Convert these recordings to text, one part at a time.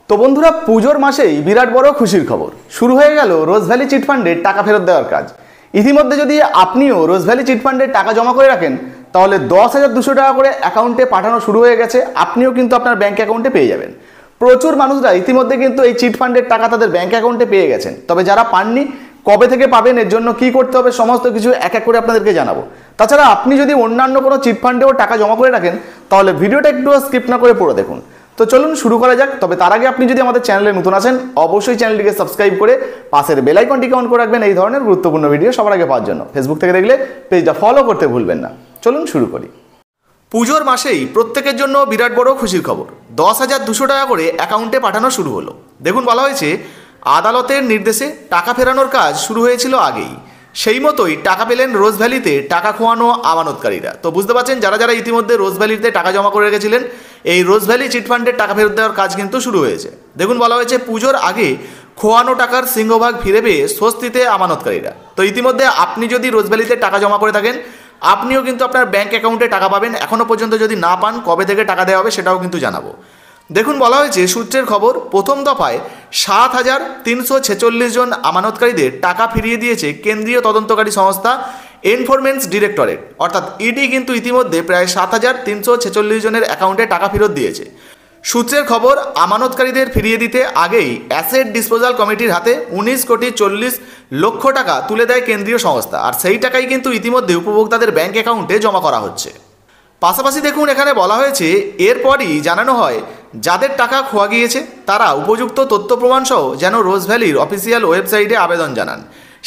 তো বন্ধুরা, পুজোর মাসেই বিরাট বড় খুশির খবর শুরু হয়ে গেল রোজ ভ্যালি চিট ফান্ডের টাকা ফেরত দেওয়ার কাজ। ইতিমধ্যে যদি আপনিও রোজ ভ্যালি চিট ফান্ডের টাকা জমা করে রাখেন তাহলে 10,200 টাকা করে অ্যাকাউন্টে পাঠানো শুরু হয়ে গেছে। আপনিও কিন্তু আপনার ব্যাংক অ্যাকাউন্টে পেয়ে যাবেন। প্রচুর মানুষরা ইতিমধ্যে কিন্তু এই চিট ফান্ডের টাকা তাদের ব্যাংক অ্যাকাউন্টে পেয়ে গেছেন। তবে যারা পাননি, কবে থেকে পাবেন, এর জন্য কি করতে হবে সমস্ত কিছু এক এক করে আপনাদেরকে জানাবো। তাছাড়া আপনি যদি অন্যান্য কোনো চিট ফান্ডেও টাকা জমা করে রাখেন তাহলে ভিডিওটা একটু স্কিপ না করে পড়ে দেখুন। তো চলুন শুরু করা যাক। তবে তার আগে আপনি যদি আমাদের চ্যানেলে নতুন আছেন অবশ্যই চ্যানেলটিকে সাবস্ক্রাইব করে পাশের বেল আইকনটিকে অন করে রাখবেন এই ধরনের গুরুত্বপূর্ণ ভিডিও সবার আগে পাওয়ার জন্য। ফেসবুক থেকে দেখলে পেজটা ফলো করতে ভুলবেন না। চলুন শুরু করি। পুজোর মাসেই প্রত্যেকের জন্য বিরাট বড় খুশির খবর, 10,200 টাকা করে অ্যাকাউন্টে পাঠানো শুরু হলো। দেখুন, বলা হয়েছে আদালতের নির্দেশে টাকা ফেরানোর কাজ শুরু হয়েছিল আগেই। সেই মতোই টাকা পেলেন রোজ ভ্যালিতে টাকা খোয়ানো আমানতকারীরা। তো বুঝতে পারছেন, যারা যারা ইতিমধ্যে রোজ ভ্যালিতে টাকা জমা করে রেখেছিলেন, এই রোজ ভ্যালি চিট ফান্ডের টাকা ফেরত দেওয়ার কাজ কিন্তু শুরু হয়েছে। দেখুন, বলা হয়েছে পুজোর আগে খোয়ানো টাকার সিংহভাগ ফিরে পেয়ে স্বস্তিতে আমানতকারীরা। তো ইতিমধ্যে আপনি যদি রোজ ভ্যালিতে টাকা জমা করে থাকেন, আপনিও কিন্তু আপনার ব্যাংক অ্যাকাউন্টে টাকা পাবেন। এখনও পর্যন্ত যদি না পান, কবে থেকে টাকা দেওয়া হবে সেটাও কিন্তু জানাবো। দেখুন, বলা হয়েছে সূত্রের খবর, প্রথম দফায় 7,346 জন আমানতকারীদের টাকা ফিরিয়ে দিয়েছে কেন্দ্রীয় তদন্তকারী সংস্থা এনফোর্সমেন্ট ডিরেক্টরেট, অর্থাৎ ইডি কিন্তু ইতিমধ্যে প্রায় 7,346 জনের অ্যাকাউন্টে টাকা ফেরত দিয়েছে। সূত্রের খবর, আমানতকারীদের ফিরিয়ে দিতে আগেই অ্যাসেট ডিসপোজাল কমিটির হাতে 19,40,00,000 টাকা তুলে দেয় কেন্দ্রীয় সংস্থা, আর সেই টাকাই কিন্তু ইতিমধ্যে উপভোক্তাদের ব্যাংক অ্যাকাউন্টে জমা করা হচ্ছে। পাশাপাশি দেখুন, এখানে বলা হয়েছে এরপরই জানানো হয় যাদের টাকা খোয়া গিয়েছে তারা উপযুক্ত তথ্য প্রমাণসহ যেন রোজ ভ্যালির অফিসিয়াল ওয়েবসাইটে আবেদন জানান।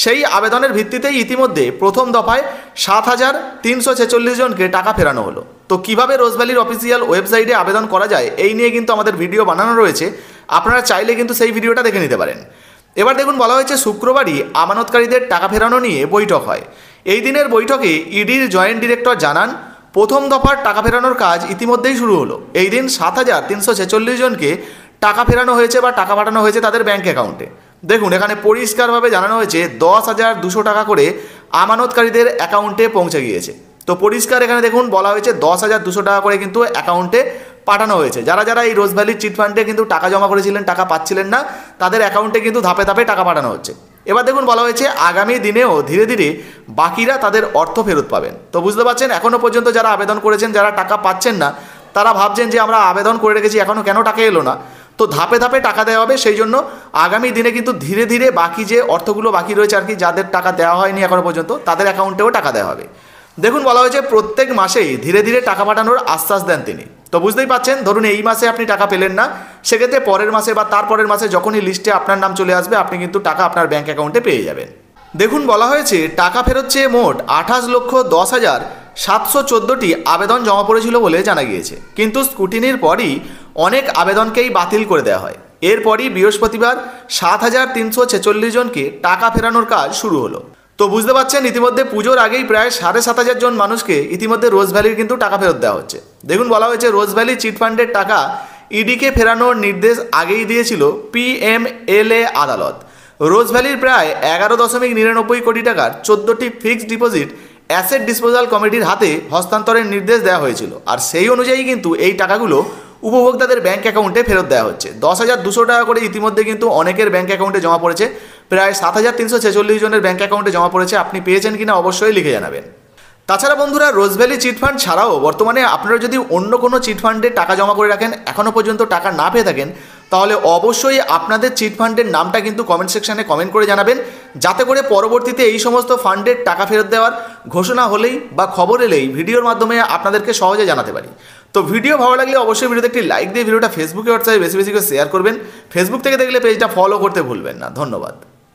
সেই আবেদনের ভিত্তিতেই ইতিমধ্যে প্রথম দফায় 7,346 জনকে টাকা ফেরানো হলো। তো কিভাবে রোজ ভ্যালির অফিসিয়াল ওয়েবসাইটে আবেদন করা যায় এই নিয়ে কিন্তু আমাদের ভিডিও বানানো রয়েছে, আপনারা চাইলে কিন্তু সেই ভিডিওটা দেখে নিতে পারেন। এবার দেখুন, বলা হয়েছে শুক্রবারই আমানতকারীদের টাকা ফেরানো নিয়ে বৈঠক হয়। এই দিনের বৈঠকে ইডির জয়েন্ট ডিরেক্টর জানান প্রথম দফার টাকা ফেরানোর কাজ ইতিমধ্যেই শুরু হলো। এই দিন 7,346 জনকে টাকা ফেরানো হয়েছে বা টাকা পাঠানো হয়েছে তাদের ব্যাংক অ্যাকাউন্টে। দেখুন, এখানে পরিষ্কারভাবে জানানো হয়েছে 10,200 টাকা করে আমানতকারীদের অ্যাকাউন্টে পৌঁছে গিয়েছে। তো পরিষ্কার এখানে দেখুন বলা হয়েছে 10,200 টাকা করে কিন্তু অ্যাকাউন্টে পাঠানো হয়েছে। যারা যারা এই রোজ ভ্যালি চিট ফান্ডে কিন্তু টাকা জমা করেছিলেন, টাকা পাচ্ছিলেন না, তাদের অ্যাকাউন্টে কিন্তু ধাপে ধাপে টাকা পাঠানো হচ্ছে। এবার দেখুন, বলা হয়েছে আগামী দিনেও ধীরে ধীরে বাকিরা তাদের অর্থ ফেরত পাবেন। তো বুঝতে পারছেন, এখনও পর্যন্ত যারা আবেদন করেছেন, যারা টাকা পাচ্ছেন না, তারা ভাবছেন যে আমরা আবেদন করে রেখেছি এখনও কেন টাকা এলো না। তো ধাপে ধাপে টাকা দেওয়া হবে, সেই জন্য আগামী দিনে কিন্তু ধীরে ধীরে বাকি যে অর্থগুলো বাকি রয়েছে আর কি, যাদের টাকা দেওয়া হয়নি এখনও পর্যন্ত, তাদের অ্যাকাউন্টেও টাকা দেওয়া হবে। দেখুন, বলা হয়েছে প্রত্যেক মাসেই ধীরে ধীরে টাকা পাঠানোর আশ্বাস দেন তিনি। তো বুঝতেই পাচ্ছেন, ধরুন এই মাসে আপনি টাকা পেলেন না, সেক্ষেত্রে পরের মাসে বা তারপরের মাসে যখনই লিস্টে আপনার নাম চলে আসবে, আপনি কিন্তু টাকা আপনার ব্যাংক অ্যাকাউন্টে পেয়ে যাবেন। দেখুন, বলা হয়েছে টাকা ফেরত চেয়ে মোট 28,10,714টি আবেদন জমা পড়েছিল বলে জানা গিয়েছে। কিন্তু স্ক্রুটিনির পরই অনেক আবেদনকেই বাতিল করে দেওয়া হয়। এরপরই বৃহস্পতিবার 7,346 জনকে টাকা ফেরানোর কাজ শুরু হলো। তো বুঝতে পারছেন, ইতিমধ্যে পুজোর আগেই প্রায় 7,500 জন মানুষকে ইতিমধ্যে রোজ ভ্যালির কিন্তু টাকা ফেরত দেওয়া হচ্ছে। দেখুন, বলা হয়েছে রোজ ভ্যালি চিট ফান্ডের টাকা ইডিকে ফেরানোর নির্দেশ আগেই দিয়েছিল PMLA আদালত। রোজ ভ্যালির প্রায় 11.99 কোটি টাকার 14টি ফিক্সড ডিপোজিট অ্যাসেট ডিসপোজাল কমিটির হাতে হস্তান্তরের নির্দেশ দেওয়া হয়েছিল, আর সেই অনুযায়ী কিন্তু এই টাকাগুলো উপভোক্তাদের ব্যাংক অ্যাকাউন্টে ফেরত দেওয়া হচ্ছে। 10,200 টাকা করে ইতিমধ্যে কিন্তু অনেকের ব্যাংক অ্যাকাউন্টে জমা পড়েছে, প্রায় 7,346 জনের ব্যাংক অ্যাকাউন্টে জমা পড়েছে। আপনি পেয়েছেন কিনা অবশ্যই লিখে জানাবেন। তাছাড়া বন্ধুরা, রোজ ভ্যালি চিট ফান্ড ছাড়াও বর্তমানে আপনারা যদি অন্য কোনো চিট ফান্ডে টাকা জমা করে রাখেন, এখনও পর্যন্ত টাকা না পেয়ে থাকেন, তাহলে অবশ্যই আপনাদের চিট ফান্ডের নামটা কিন্তু কমেন্ট সেকশানে কমেন্ট করে জানাবেন, যাতে করে পরবর্তীতে এই সমস্ত ফান্ডের টাকা ফেরত দেওয়ার ঘোষণা হলেই বা খবর এলেই ভিডিওর মাধ্যমে আপনাদেরকে সহজে জানাতে পারি। তো ভিডিও ভালো লাগলে অবশ্যই ভিডিওতে একটি লাইক দিয়ে ভিডিওটা ফেসবুকে হোয়াটসঅ্যাপে বেশি বেশি করে শেয়ার করবেন। ফেসবুক থেকে দেখলে পেজটা ফলো করতে ভুলবেন না। ধন্যবাদ।